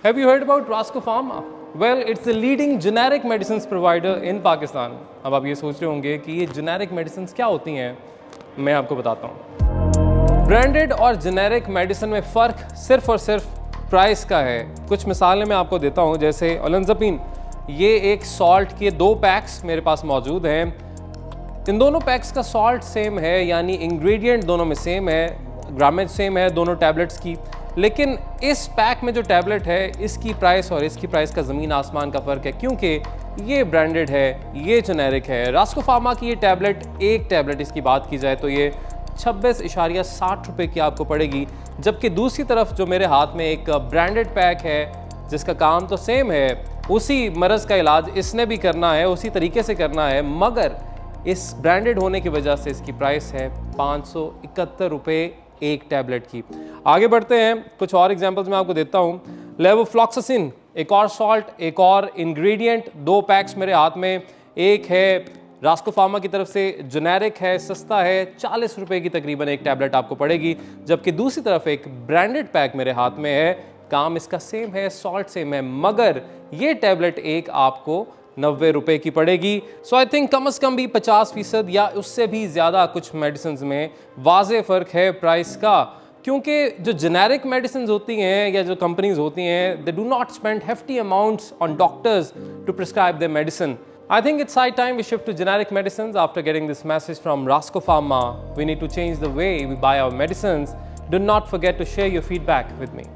Have you heard about Rasco Pharma? Well, it's the leading generic medicines provider in Pakistan. अब आप ये सोच रहे होंगे कि ये generic medicines क्या होती हैं? मैं आपको बताता हूँ। ब्रांडेड और जेनेरिक मेडिसिन में फ़र्क सिर्फ और सिर्फ प्राइस का है। कुछ मिसालें मैं आपको देता हूँ, जैसे ओलंजापिन, ये एक सॉल्ट के 2 पैक्स मेरे पास मौजूद हैं। इन दोनों पैक्स का सॉल्ट सेम है, यानी इंग्रेडिएंट दोनों में सेम है, ग्रामेज सेम है दोनों टैबलेट्स की, लेकिन इस पैक में जो टैबलेट है इसकी प्राइस और इसकी प्राइस का ज़मीन आसमान का फ़र्क है, क्योंकि ये ब्रांडेड है, ये जेनेरिक है। रास्को फार्मा की ये टैबलेट, एक टैबलेट इसकी बात की जाए तो ये 26.60 रुपये की आपको पड़ेगी, जबकि दूसरी तरफ जो मेरे हाथ में एक ब्रांडेड पैक है जिसका काम तो सेम है, उसी मरज़ का इलाज इसने भी करना है, उसी तरीके से करना है, मगर इस ब्रांडेड होने की वजह से इसकी प्राइस है 571 रुपये एक टैबलेट की। आगे बढ़ते हैं, कुछ और एग्जांपल्स मैं आपको देता हूँ। लेवोफ्लॉक्सासिन, एक और सॉल्ट, एक और इंग्रेडिएंट, 2 पैक्स मेरे हाथ में। एक है रास्को फार्मा की तरफ से, जेनेरिक है, सस्ता है, 40 रुपये की तकरीबन एक टैबलेट आपको पड़ेगी, जबकि दूसरी तरफ एक ब्रांडेड पैक मेरे हाथ में है, काम इसका सेम है, सॉल्ट सेम है, मगर ये टैबलेट एक आपको 90 रुपये की पड़ेगी। सो आई थिंक कम से कम भी 50% या उससे भी ज़्यादा कुछ मेडिसिन में वाज़े फ़र्क है प्राइस का, क्योंकि जो जेनेरिक मेडिसिन होती हैं या जो कंपनीज होती हैं, they do not spend hefty amounts on doctors to prescribe their medicine. I think it's high time we shift to generic medicines after getting this message from Rasco Pharma. We need to change the way we buy our medicines. Do not forget to share your feedback with me.